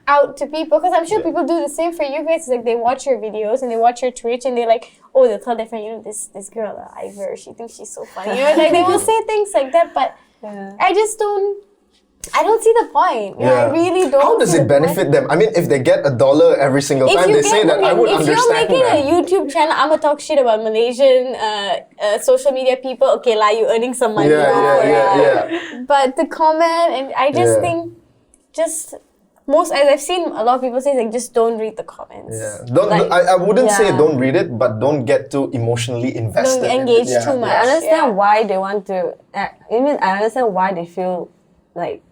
out to people? Because I'm sure people do the same for you guys. It's like they watch your videos and they watch your Twitch and they're like, oh, they'll tell their friend, you know, this girl, Ivor, she thinks she's so funny. You know, like they will say things like that, but I just don't see the point. You know, I really don't. How does see it the point. benefit them? I mean, if they get $1 every single time they say that, I would if understand you're making that. a YouTube channel, I'ma talk shit about Malaysian social media people. Okay, you earning some money. Yeah. But the comment, and I just Yeah. think, as I've seen a lot of people say, like, just don't read the comments. Yeah. I wouldn't say don't read it, but don't get too emotionally invested. Don't in it. engage Yeah, too much. I understand Yeah. why they want to. I understand why they feel like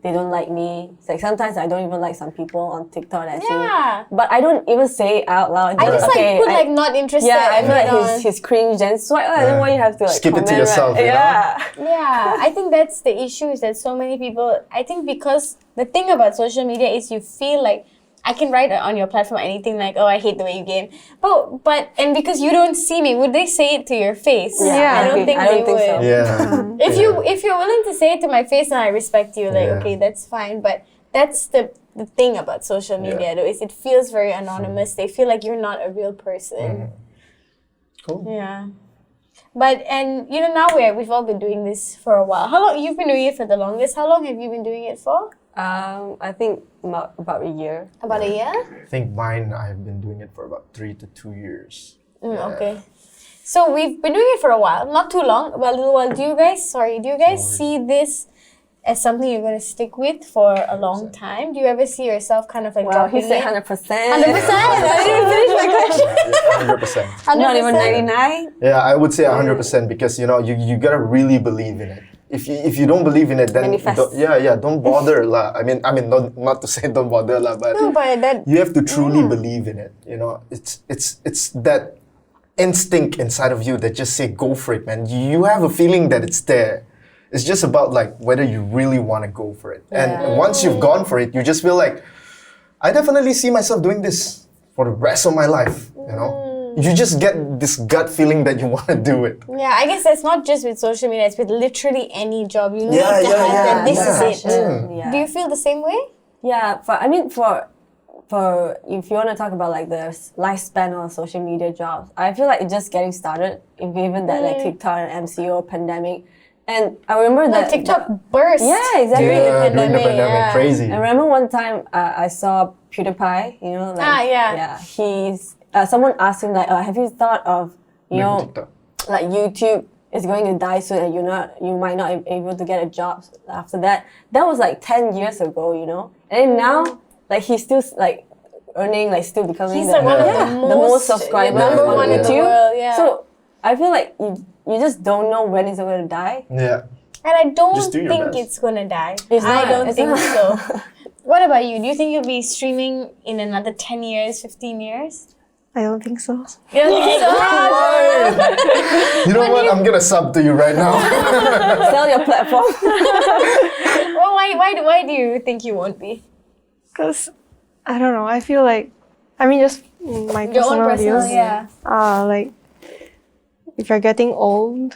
they don't like me. It's like sometimes I don't even like some people on TikTok that Yeah. but I don't even say it out loud. I just okay, put not interested. yeah, I feel and like he's cringe and so I don't know why you have to like Skip it to comment, yourself, right? you know? Yeah. Yeah, I think that's the issue is that so many people, I think because the thing about social media is you feel like I can write on your platform anything like, oh, I hate the way you game. But because you don't see me, would they say it to your face? Yeah, I don't think they would. so. Yeah. If you're willing to say it to my face, then I respect you. Like, Yeah. okay, that's fine. But that's the thing about social media, though, is it feels very anonymous. They feel like you're not a real person. Cool. Yeah. But now we've all been doing this for a while. How long you've been doing it for the longest? How long have you been doing it for? I think about a year. About a year? I think mine, I've been doing it for about 3 to 2 years. Okay. So we've been doing it for a while, not too long, but a little while. Do you guys see this as something you're going to stick with for a long time? Do you ever see yourself kind of like Wow, he dropping said it? 100%. 100%? I didn't finish my question. 100%. Not even 100%? 99. Yeah, I would say 100% because you gotta really believe in it. If you don't believe in it, then Manifest. don't bother lah. I mean, not to say don't bother lah, but No, but that you have to truly believe in it. You know, it's that instinct inside of you that just say go for it, man. You have a feeling that it's there. It's just about like whether you really want to go for it. And once you've gone for it, you just feel like I definitely see myself doing this for the rest of my life. You know, you just get this gut feeling that you want to do it. Yeah, I guess that's not just with social media, it's with literally any job. You need Yeah, to have that this yeah. is it. Yeah. Do you feel the same way? Yeah, for if you want to talk about like the lifespan of social media jobs, I feel like it's just getting started. Given that like TikTok and MCO pandemic, and I remember that TikTok burst. Yeah, exactly. During the During the pandemic. pandemic, Yeah. crazy. I remember one time I saw PewDiePie. You know, like yeah. He's someone asked him like, have you thought of Making know TikTok. like YouTube is going to die soon and you might not be able to get a job after that. That was like 10 years ago, you know. And then now, like he's still like earning, like still becoming He's like one of the most subscribers number on one in the YouTube. world, yeah. So I feel like you just don't know when he's going to die. Yeah. And I don't Just do your think best. it's gonna die. It's I not. don't It's think not. so. What about you? Do you think you'll be streaming in another 10 years, 15 years? I don't think so. You don't think so? You know what? I'm gonna sub to you right now. Sell your platform. Well, why do you think you won't be? Because, I don't know, I feel like, I mean, just my Your own personal personal, views. yeah. Like, if you're getting old,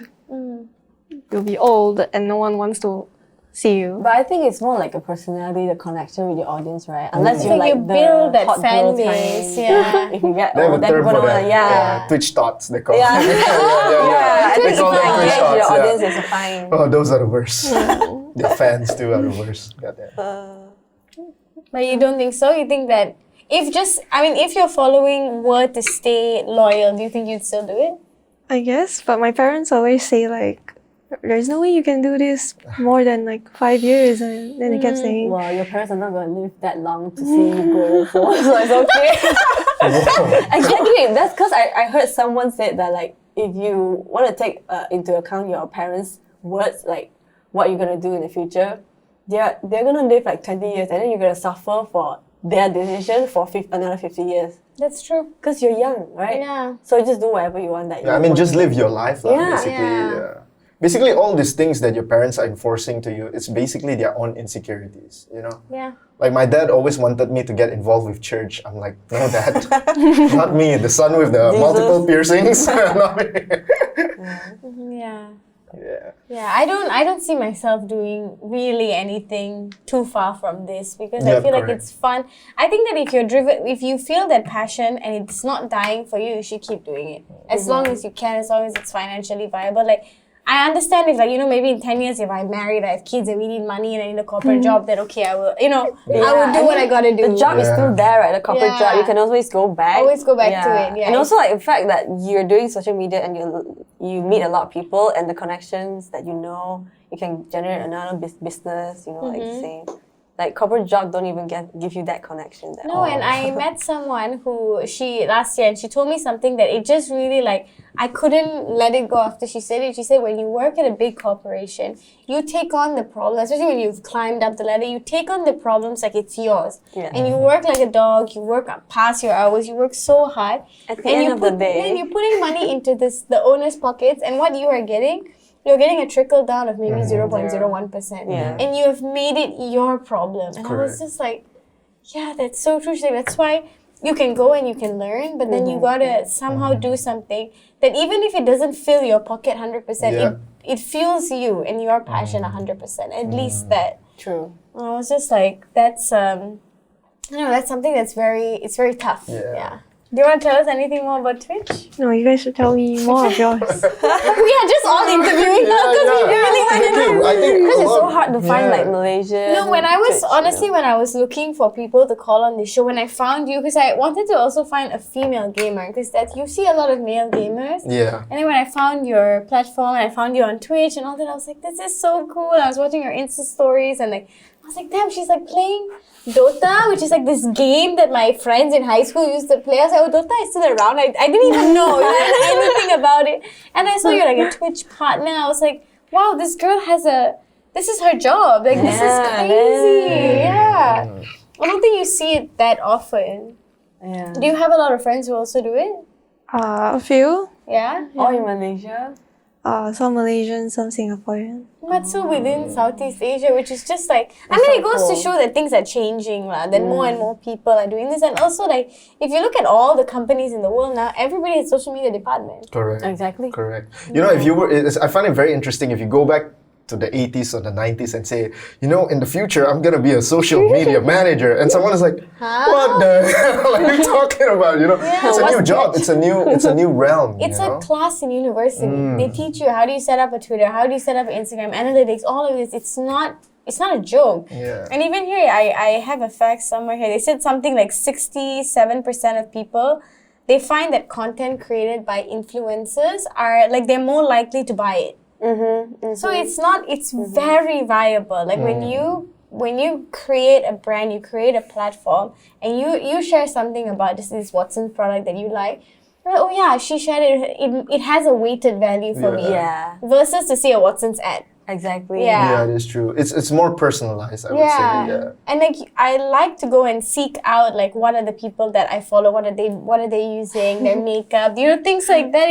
you'll be old and no one wants to see you. But I think it's more like a personality, the connection with your audience, right? Unless I you're think like you the build that hot fan girl base, kind. yeah. If you get They have old, a then term people for don't that. wanna, yeah. Twitch thoughts, they call Yeah. it. Yeah, They call them Twitch engage thoughts, your yeah. audience is fine. Oh, those are the worst. The fans too are the worst. Goddamn. But you don't think so? You think that if your following were to stay loyal, do you think you'd still do it? I guess, but my parents always say like, there's no way you can do this more than like 5 years, and then they kept saying, Well, your parents are not going to live that long to see you grow, so it's okay. Exactly. That's because I heard someone said that like if you want to take into account your parents' words, like what you're going to do in the future, they're going to live like 20 years and then you're going to suffer for their decision for another 50 years. That's true. Because you're young, right? Yeah. So you just do whatever you want that Yeah, I mean, just live your life, lah, Yeah. basically. Yeah. Yeah. Basically, all these things that your parents are enforcing to you, it's basically their own insecurities, you know? Yeah. Like, my dad always wanted me to get involved with church. I'm like, no, Dad. Not me. The son with the Jesus. multiple piercings. Not me. Yeah. Yeah. Yeah, I don't see myself doing really anything too far from this because I Yeah, feel like correct. it's fun. I think that if you're driven, if you feel that passion and it's not dying for you, you should keep doing it. As long as you can, as long as it's financially viable. Like, I understand if like, maybe in 10 years if I'm married, I have kids and we need money and I need a corporate job, then okay, I will, I will do what I gotta do. The job is still there, right? The corporate job. You can always go back. Always go back to it, yeah. And also like the fact that you're doing social media and you meet a lot of people and the connections that you can generate another business, like saying. Like corporate job don't even give you that connection. No, and I met someone who last year and she told me something that it just really like, I couldn't let it go after she said it. She said when you work at a big corporation, you take on the problem, especially when you've climbed up the ladder, you take on the problems like it's yours. Yeah. And you work like a dog, you work past your hours, you work so hard. At the end of the day. And you're putting money into the owner's pockets and what you are getting, you're getting a trickle down of maybe 0.01%. Yeah. And you have made it your problem. And I was Correct. just like, yeah, that's so true. She's like, that's why you can go and you can learn, but then you gotta somehow do something that even if it doesn't fill your pocket 100%, it fills you and your passion 100%. At least that. True. And I was just like, that's that's something that's very tough. Yeah. Do you want to tell us anything more about Twitch? no, you guys should tell me more of yours. We are just all interviewing now because we really want to know. I think Because a it's lot- so hard to find yeah. like Malaysia. No, when I was when I was looking for people to call on this show, when I found you, because I wanted to also find a female gamer, because that you see a lot of male gamers. Yeah. And then when I found your platform and I found you on Twitch and all that, I was like, this is so cool. I was watching your Insta stories and like, I was like, damn, she's like playing Dota, which is like this game that my friends in high school used to play. I was like, oh, Dota is still around. I didn't even know anything about it. And I saw you're like a Twitch partner. I was like, wow, this girl this is her job. Like, this is crazy. Yeah. I don't think you see it that often. Yeah. Do you have a lot of friends who also do it? A few. Yeah? All in Malaysia. Some Malaysian, some Singaporean. But so within Southeast Asia, which is just like, it goes to show that things are changing, that more and more people are doing this. And also, like, if you look at all the companies in the world now, everybody has social media department. Correct. Exactly. Correct. If you were, I find it very interesting if you go back to the 80s or the 90s and say, in the future, I'm going to be a social media manager. And someone is like, what the hell are you talking about? It's a new job. It's a new realm. It's a class in university. They teach you how do you set up a Twitter, how do you set up an Instagram, analytics, all of this. It's not a joke. Yeah. And even here, I have a fact somewhere here. They said something like 67% of people they find that content created by influencers are like they're more likely to buy it. So it's very viable. Like when you create a brand, you create a platform, and you share something about this Watson's product that you like. You're like, oh yeah, she shared it. It has a weighted value for me. Yeah. Versus to see a Watson's ad. Exactly. Yeah. Yeah, it is true. It's more personalized, I would say. Yeah. And like I like to go and seek out like what are the people that I follow, what are they using, their makeup, things like that.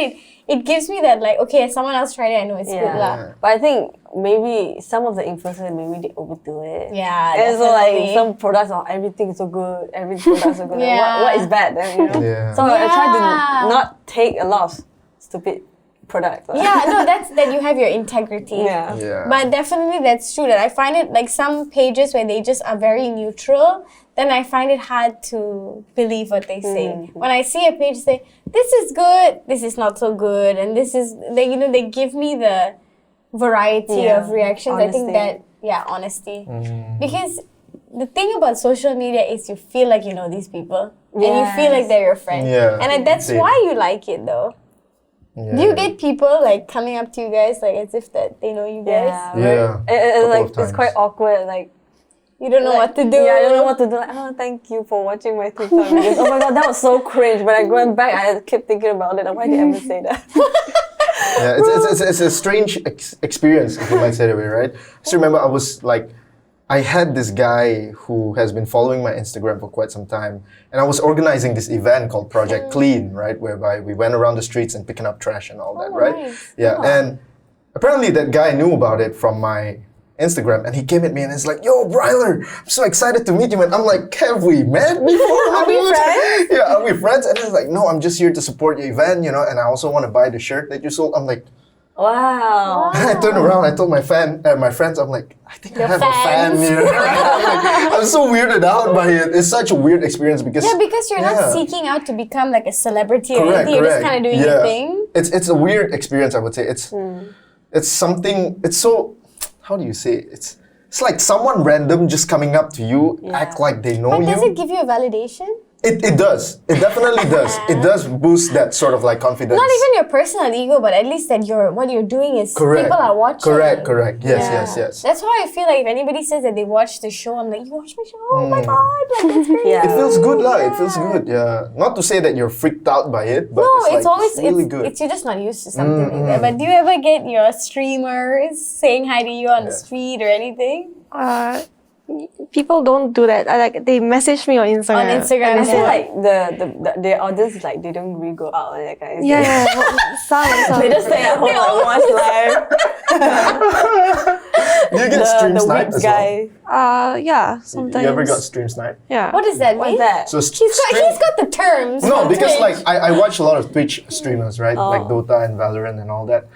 It gives me that like, okay, if someone else tried it, I know it's good lah. But I think maybe some of the influencers maybe they overdo it. Yeah. And so definitely. like some products are everything is so good, every product is so good. Like, what is bad then, you know? Yeah. So I try to not take a lot of stupid products. Yeah, no, that's that you have your integrity. Yeah. Yeah. But definitely that's true that I find it like some pages where they just are very neutral, then I find it hard to believe what they say. When I see a page say, this is good, this is not so good, and this is, they give me the variety of reactions. Honesty. I think that, honesty. Because the thing about social media is you feel like you know these people. And you feel like they're your friend. Yeah. And that's Same. why you like it though. Yeah. Do you get people like coming up to you guys like as if that they know you guys? Yeah. It's like Couple of it's quite times. awkward. Like You don't know what to do. Yeah, I don't know what to do. Like, oh, thank you for watching my TikTok videos. Oh my god, that was so cringe. When I went back, I kept thinking about it. Like, why did I ever say that? Yeah, it's a strange experience, if you might say that way, right? I still remember I had this guy who has been following my Instagram for quite some time, and I was organizing this event called Project Clean, right? Whereby we went around the streets and picking up trash and all that, right? Nice. Yeah, and apparently that guy knew about it from my Instagram, and he came at me and he's like, "Yo, Bryler, I'm so excited to meet you, man." I'm like, "Have we met before? Are we friends? Yeah, are we friends?" And he's like, "No, I'm just here to support your event, and I also want to buy the shirt that you sold." I'm like, Wow. and I turned around, I told my friends, I'm like, "I think I have a fan fans. here." I'm so weirded out by it. It's such a weird experience because Because you're not seeking out to become like a celebrity or anything. You're just kind of doing your thing. It's a weird experience, I would say. It's something. It's so. How do you say it? It's like someone random just coming up to you, act like they know But you. does it give you a validation? It does. It definitely does. It does boost that sort of like confidence. Not even your personal ego, but at least that what you're doing is Correct. people are watching. Correct. Yes. That's why I feel like if anybody says that they watch the show, I'm like, you watch my show? Oh my god, like that's great. Yeah. It feels good, lah. It feels good. Yeah. Not to say that you're freaked out by it, but No, it's really good. It's you're just not used to something like that. But do you ever get your streamers saying hi to you on the street or anything? People don't do that. They message me on Instagram. On Instagram, I feel yeah. like the audience is like they don't really go out and that kind of Yeah, some. They just stay at home and watch live. Do you get stream the snipe whips as well? guy. Yeah, sometimes. You ever got stream snipe? Yeah. What does that mean? What's that? So He's got the terms. No, on because Twitch. like I watch a lot of Twitch streamers, right? Like Dota and Valorant and all that.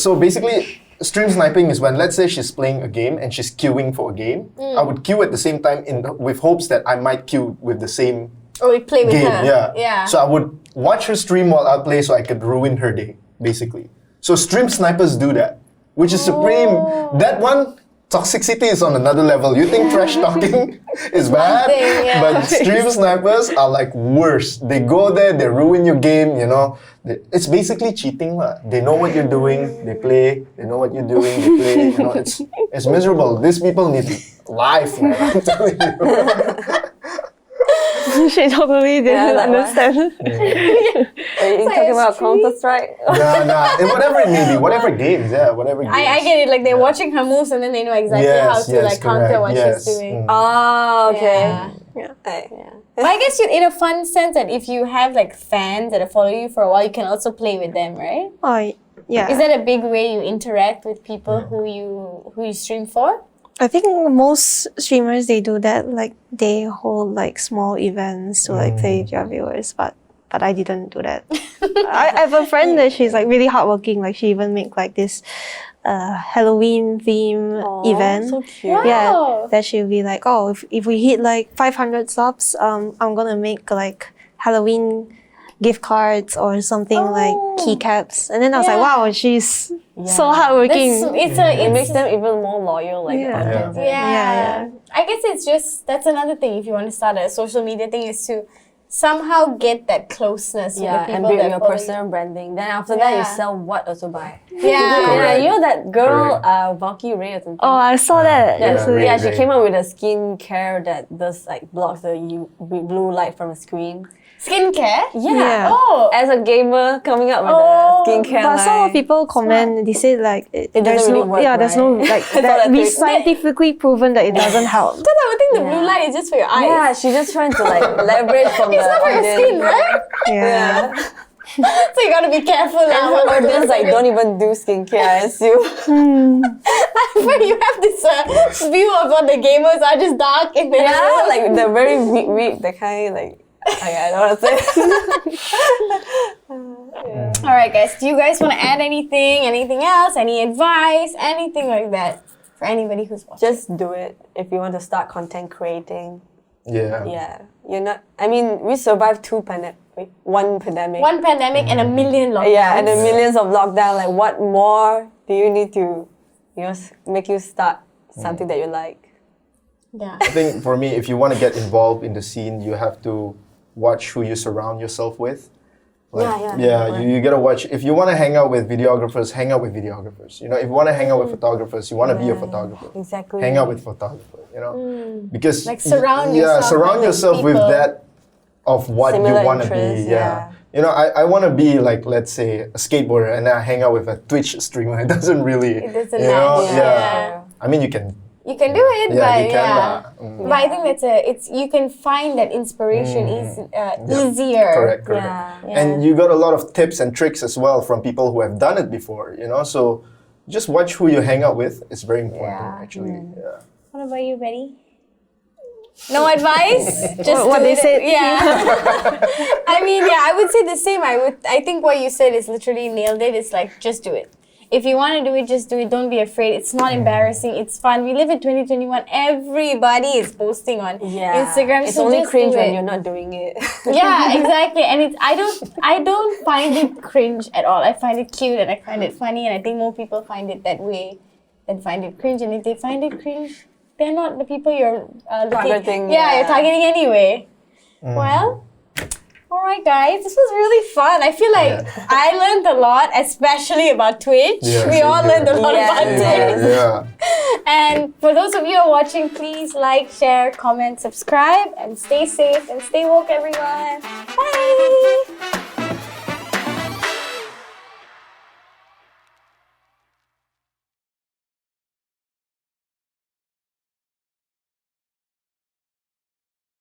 So basically, stream sniping is when, let's say she's playing a game and she's queuing for a game. I would queue at the same time with hopes that I might queue with the same Or we play with game. her. Yeah. So I would watch her stream while I play so I could ruin her day, basically. So stream snipers do that, which is supreme. That one, toxicity is on another level. You think trash talking is bad, thing, yeah. but stream snipers are like worse. They go there, they ruin your game, It's basically cheating lah. They know what you're doing, they play. They know what you're doing, they play. It's miserable. These people need life, man. I'm telling you. She totally didn't like what? understand. Are you talking about Counter-Strike? Nah. And whatever it may be, whatever games, whatever games. I get it. Like they're watching her moves and then they know exactly how to like counter correct. what Yes. she's doing. Oh, okay. Yeah. Yeah. But I guess in a fun sense that if you have like fans that have followed you for a while, you can also play with them, right? Oh, yeah. Is that a big way you interact with people who you stream for? I think most streamers, they do that. Like, they hold like small events to like play with their viewers, but I didn't do that. I have a friend that she's like really hardworking. Like, she even make like this Halloween theme event. So cute. Yeah, Wow. that she'll be like, oh, if we hit like 500 subs, I'm gonna make like Halloween gift cards or something like keycaps. And then I was like, wow, she's so hardworking. It makes them even more loyal. Like, Yeah. I guess it's just, that's another thing if you want to start a social media thing is to somehow get that closeness with the Yeah, people and build that your follow personal branding. Then after that, you Yeah. sell what also buy. you. Yeah. Correct. You know that girl, Correct. Valky Ray or something. Oh, I saw that. Yeah, yesterday. Ray. She came out with a skincare that does like blocks the blue light from a screen. Skincare? Yeah. Oh. As a gamer coming up with Oh, a skincare But some line. of people comment, they say like It there's doesn't no, really work, yeah, there's no right? like That's that what I we think. scientifically proven that it doesn't help. Because I would think the blue Yeah. light is just for your eyes. Yeah, she's just trying to like leverage from It's the not for your audience. skin, right? Yeah. So you gotta be careful And now. her audience like don't even do skincare, I assume. But you have this view of what the gamers are just dark in the Yeah, like the very weak, the kind like. Okay, I don't want to say. All right, guys. Do you guys want to add anything? Anything else? Any advice? Anything like that for anybody who's watching? Just do it if you want to start content creating. Yeah. Yeah, you're not. I mean, we survived one pandemic. One pandemic and a million lockdowns. Yeah, and the millions of lockdown. Like, what more do you need to, make you start something that you like? Yeah. I think for me, if you want to get involved in the scene, you have to watch who you surround yourself with. Yeah. You gotta watch. If you want to hang out with videographers, hang out with videographers. You know, if you want to hang out with photographers, you want to be a photographer. Exactly. Hang out with photographers. You know, because Like surround yourself surround with yourself with people. that of what Similar you want to be. interests, Yeah. yeah. You know, I want to be like, let's say, a skateboarder, and then I hang out with a Twitch streamer. It doesn't really. It doesn't you know, match. yeah. I mean, you can. You can do it, Yeah, but you can. But I think it's you can find that inspiration easier. Correct. Yeah. And you got a lot of tips and tricks as well from people who have done it before, you know? So just watch who you hang out with. It's very important, Yeah. actually. Yeah. What about you, Betty? No advice? Just What do they it. said. Yeah. I mean, yeah, I would say the same. I think what you said is literally nailed it. It's like, just do it. If you want to do it, just do it. Don't be afraid. It's not embarrassing. It's fun. We live in 2021. Everybody is posting on Instagram. It's so only just cringe do when it. you're not doing it. Yeah, exactly. And it's I don't find it cringe at all. I find it cute and I find it funny, and I think more people find it that way than find it cringe. And if they find it cringe, they're not the people you're Targeting, Yeah, yeah. you're targeting anyway. Well, all right, guys. This was really fun. I feel like I learned a lot, especially about Twitch. Yeah, We all same learned a here. lot Yeah, about Twitch. Yeah. And for those of you who are watching, please like, share, comment, subscribe, and stay safe and stay woke, everyone. Bye!